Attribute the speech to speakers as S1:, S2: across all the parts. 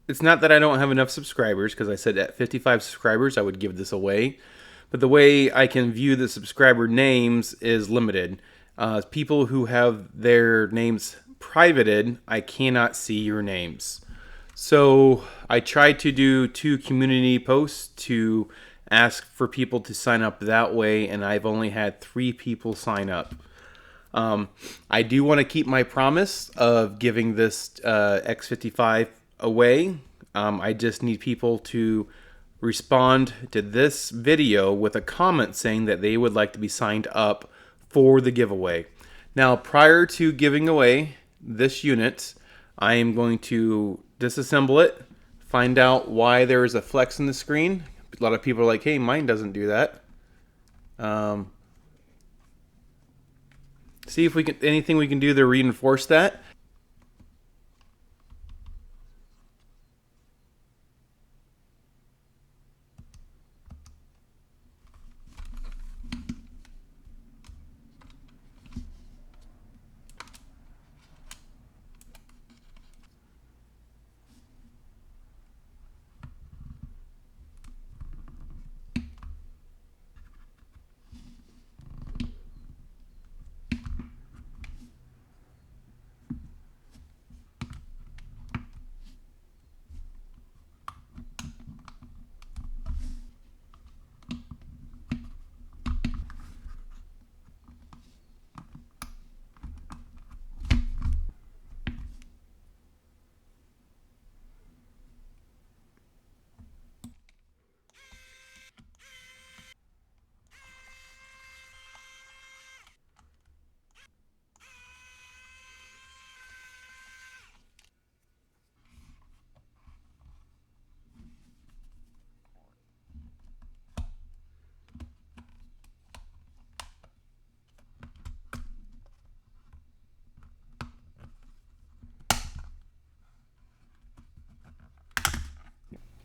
S1: it's not that I don't have enough subscribers, because I said at 55 subscribers I would give this away. But the way I can view the subscriber names is limited. People who have their names privated, I cannot see your names. So I tried to do 2 community posts to ask for people to sign up that way, and I've only had 3 people sign up. I do want to keep my promise of giving this X55 away. I just need people to respond to this video with a comment saying that they would like to be signed up for the giveaway. Now, prior to giving away this unit, I am going to disassemble it, find out why there is a flex in the screen. A lot of people are like, hey, mine doesn't do that. See if we can anything we can do to reinforce that.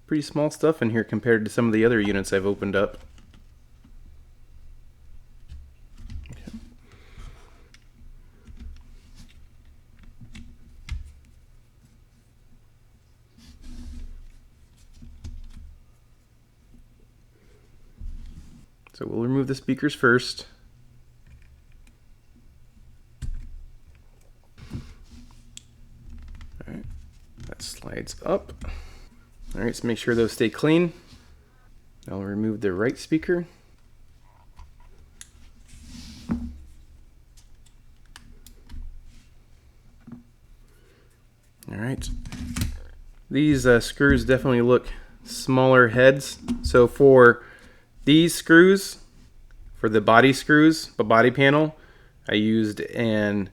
S1: Pretty small stuff in here compared to some of the other units I've opened up. Okay. So we'll remove the speakers first. All right, that slides up. All right, so make sure those stay clean. I'll remove the right speaker. All right. These screws definitely look smaller heads. So for these screws, for the body screws, the body panel, I used so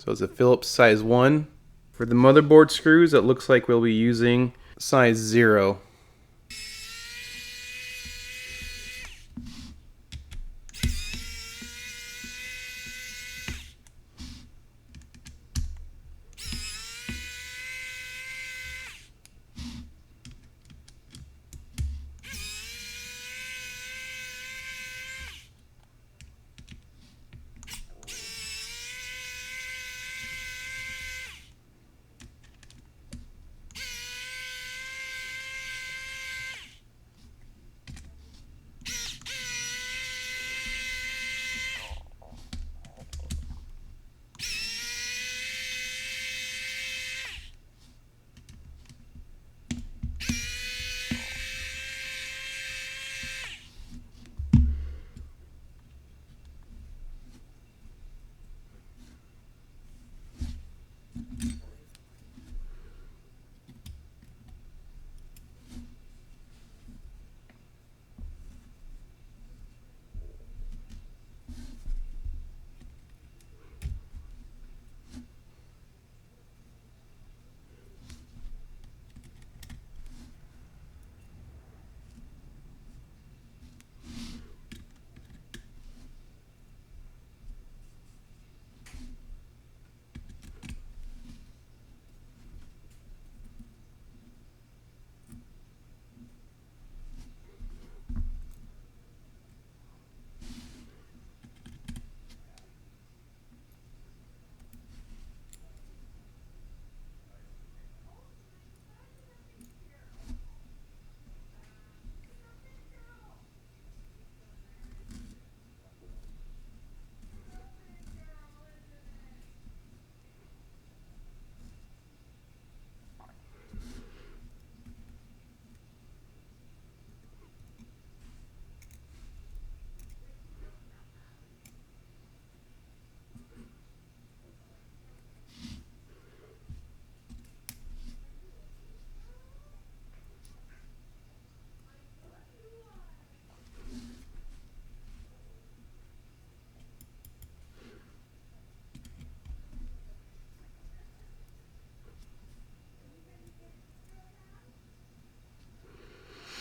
S1: it's a Phillips size 1. For the motherboard screws, it looks like we'll be using size 0.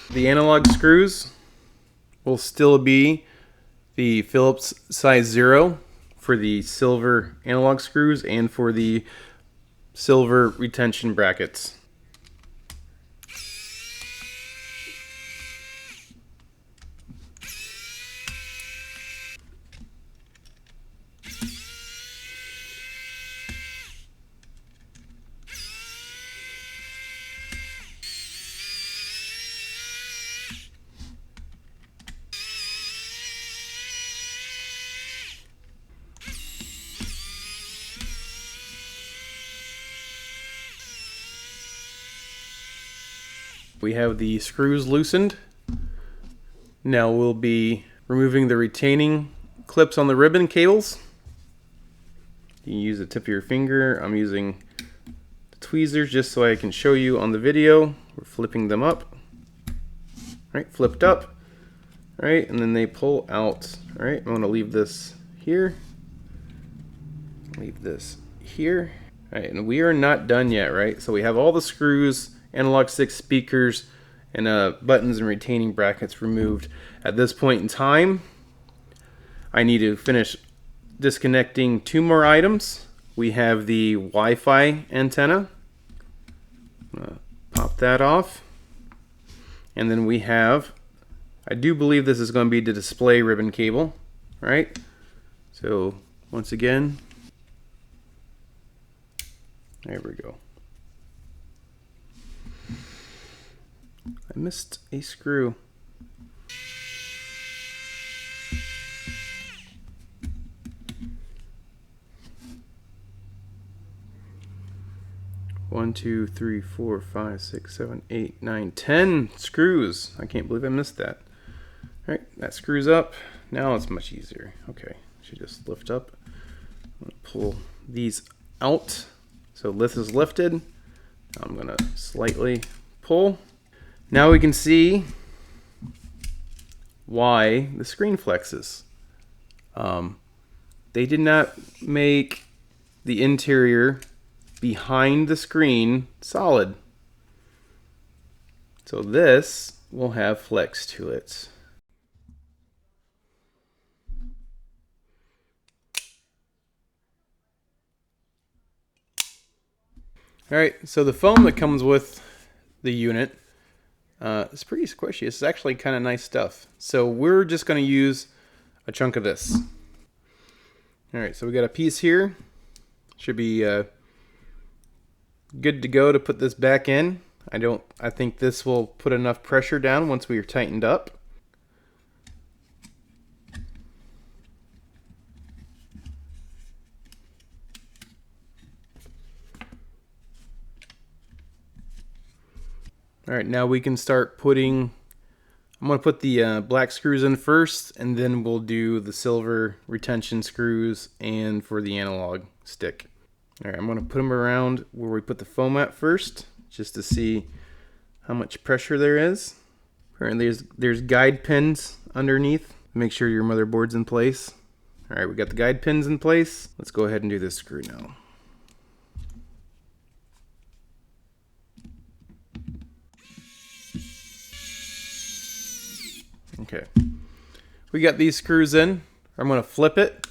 S1: The analog screws will still be the Phillips size 0 for the silver analog screws and for the silver retention brackets. We have the screws loosened. Now we'll be removing the retaining clips on the ribbon cables. You can use the tip of your finger. I'm using the tweezers just so I can show you on the video. We're flipping them up. Right, flipped up. Right, and then they pull out. Right, I'm going to leave this here. Leave this here. Right, and we are not done yet, right? So we have all the screws, analog stick, speakers, and buttons and retaining brackets removed. At this point in time, I need to finish disconnecting 2 more items. We have the Wi-Fi antenna. Pop that off. And then we have, I do believe this is going to be the display ribbon cable, right? So once again, there we go. I missed a screw. One, 2, 3, 4, 5, 6, 7, 8, 9, 10 screws. I can't believe I missed that. All right, that screws up. Now it's much easier. Okay, should just lift up. I'm gonna pull these out. So this is lifted. I'm gonna slightly pull. Now we can see why the screen flexes. They did not make the interior behind the screen solid. So this will have flex to it. All right, so the foam that comes with the unit is pretty squishy. It's actually kind of nice stuff. So we're just going to use a chunk of this. All right, so we got a piece here. Should be good to go to put this back in. I think this will put enough pressure down once we are tightened up. All right, now we can start putting, I'm going to put the black screws in first, and then we'll do the silver retention screws and for the analog stick. All right, I'm going to put them around where we put the foam at first, just to see how much pressure there is. Apparently there's guide pins underneath. Make sure your motherboard's in place. All right, we got the guide pins in place. Let's go ahead and do this screw now. Okay, we got these screws in. I'm going to flip it,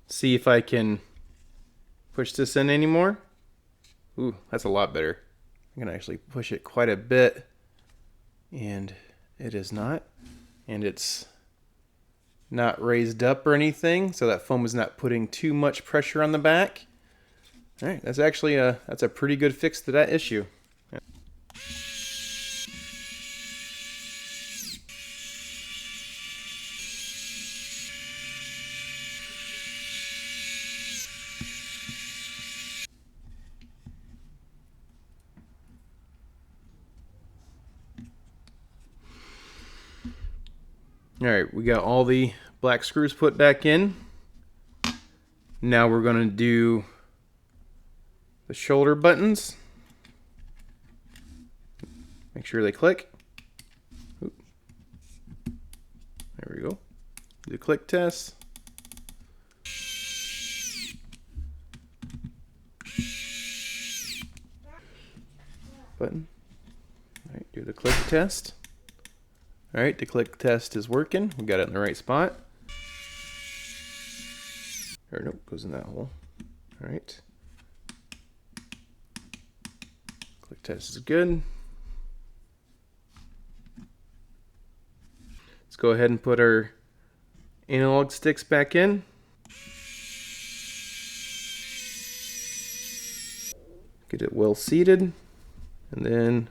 S1: see if I can push this in anymore. Ooh, that's a lot better. I'm going to actually push it quite a bit, and it is not. And it's not raised up or anything, so that foam is not putting too much pressure on the back. All right, that's actually that's a pretty good fix to that issue. All right, we got all the black screws put back in. Now we're going to do the shoulder buttons. Make sure they click. Oop. There we go. Do the click test. Button. All right, do the click test. All right, the click test is working. We got it in the right spot. Or nope, goes in that hole. All right. Click test is good. Let's go ahead and put our analog sticks back in. Get it well seated, and then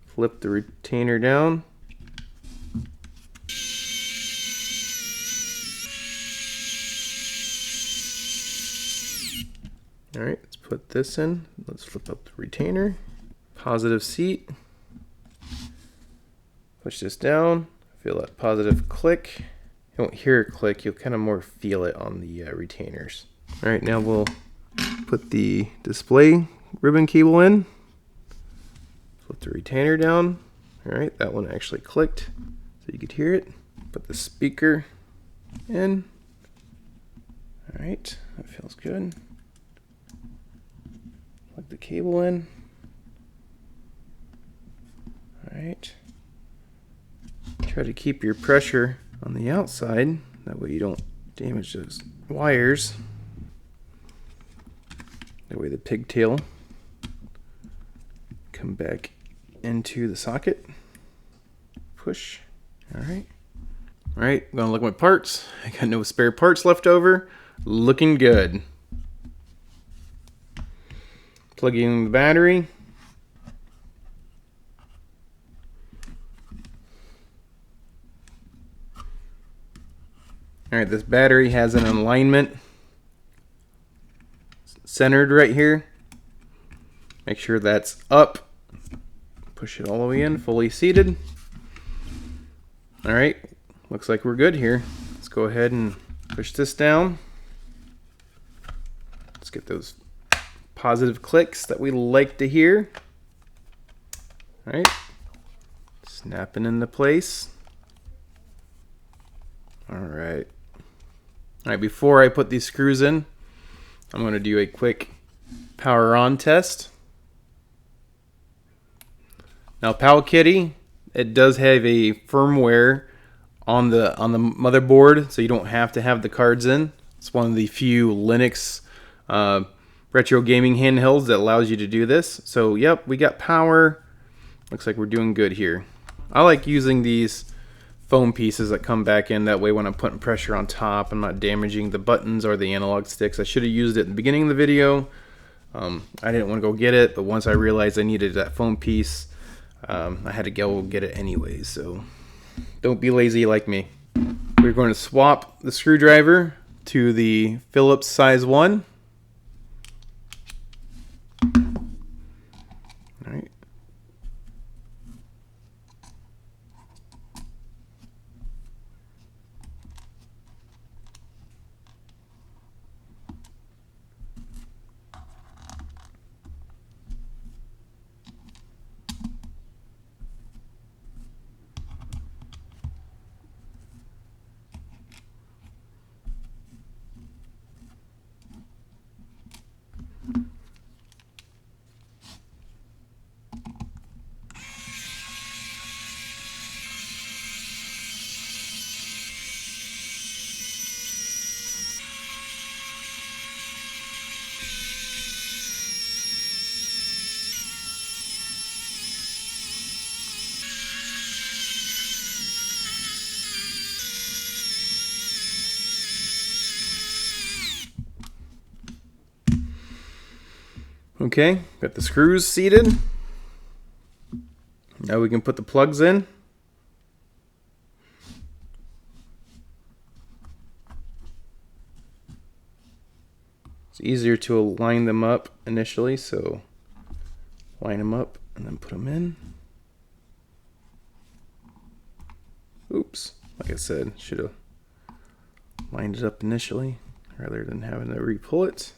S1: flip the retainer down. All right, let's put this in. Let's flip up the retainer. Positive seat. Push this down. Feel that positive click. You won't hear it click, you'll kind of more feel it on the retainers. All right, now we'll put the display ribbon cable in. Flip the retainer down. All right, that one actually clicked, so you could hear it. Put the speaker in. All right, that feels good. Plug the cable in. All right. Try to keep your pressure on the outside, that way you don't damage those wires. That way the pigtail come back into the socket. Push. All right. All right, I'm gonna look at my parts. I got no spare parts left over. Looking good. Plugging in the battery. All right, this battery has an alignment centered right here. Make sure that's up. Push it all the way in, fully seated. All right, looks like we're good here. Let's go ahead and push this down. Let's get those positive clicks that we like to hear. All right, snapping into place. All right. All right, before I put these screws in, I'm going to do a quick power on test. Now, Powkiddy, it does have a firmware on the motherboard, so you don't have to have the cards in. It's one of the few Linux retro gaming handhelds that allows you to do this. So, yep, we got power. Looks like we're doing good here. I like using these foam pieces that come back in, that way when I'm putting pressure on top I'm not damaging the buttons or the analog sticks. I should have used it in the beginning of the video. I didn't want to go get it, but once I realized I needed that foam piece, I had to go get it anyways, so don't be lazy like me. We're going to swap the screwdriver to the Phillips size 1. All right. Okay, got the screws seated. Now we can put the plugs in. It's easier to line them up initially, so line them up and then put them in. Oops, like I said, should have lined it up initially rather than having to re-pull it.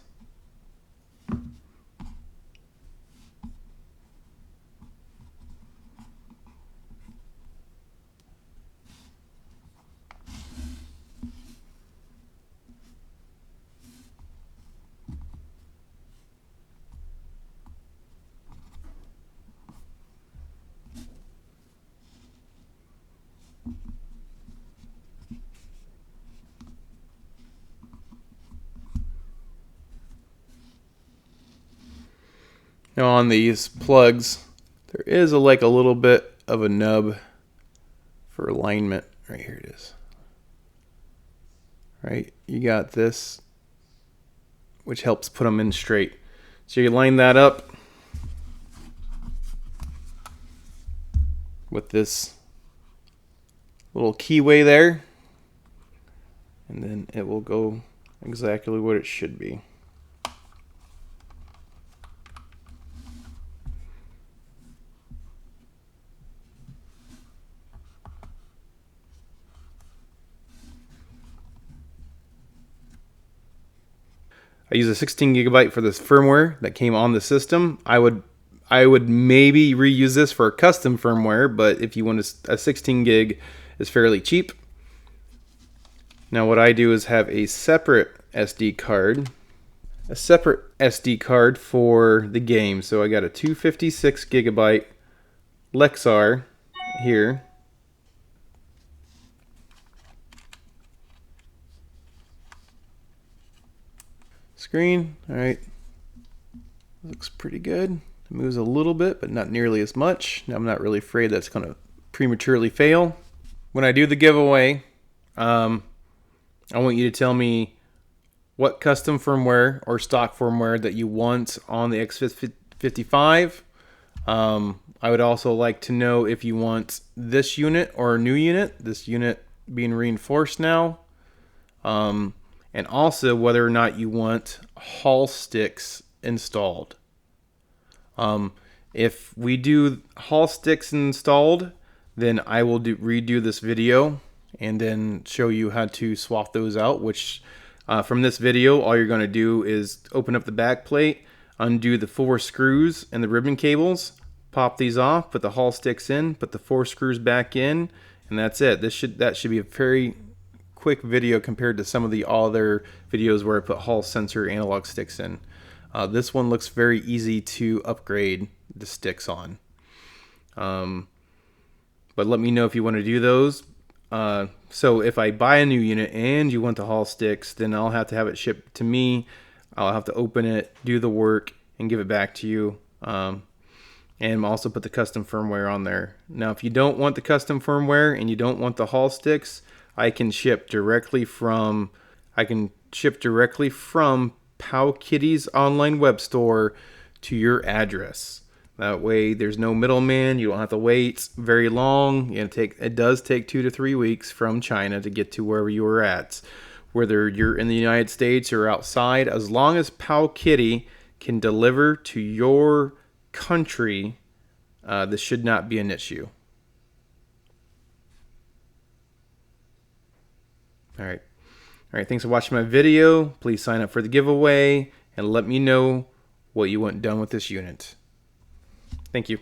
S1: Now on these plugs, there is like a little bit of a nub for alignment. Right here it is. Right, you got this, which helps put them in straight. So you line that up with this little keyway there, and then it will go exactly what it should be. I use a 16 gigabyte for this firmware that came on the system. I would maybe reuse this for a custom firmware, but if you want a 16 gig is fairly cheap. Now what I do is have a separate SD card, for the game. So I got a 256 gigabyte Lexar here. Screen, all right, looks pretty good. It moves a little bit, but not nearly as much. Now I'm not really afraid that's going to prematurely fail. When I do the giveaway, I want you to tell me what custom firmware or stock firmware that you want on the X55. I would also like to know if you want this unit or a new unit, this unit being reinforced now. And also whether or not you want Hall sticks installed. If we do Hall sticks installed, then I will redo this video and then show you how to swap those out, which from this video, all you're going to do is open up the back plate, undo the 4 screws and the ribbon cables, pop these off, put the Hall sticks in, put the 4 screws back in, and that's it. That should be a very quick video compared to some of the other videos where I put Hall sensor analog sticks in. This one looks very easy to upgrade the sticks on. But let me know if you want to do those. So if I buy a new unit and you want the Hall sticks, then I'll have to have it shipped to me. I'll have to open it, do the work, and give it back to you. And also put the custom firmware on there. Now, if you don't want the custom firmware and you don't want the Hall sticks, I can ship directly from Powkiddy's online web store to your address. That way there's no middleman. You don't have to wait very long. It does take 2 to 3 weeks from China to get to wherever you are at. Whether you're in the United States or outside, as long as Powkiddy can deliver to your country, this should not be an issue. All right, thanks for watching my video. Please sign up for the giveaway and let me know what you want done with this unit. Thank you.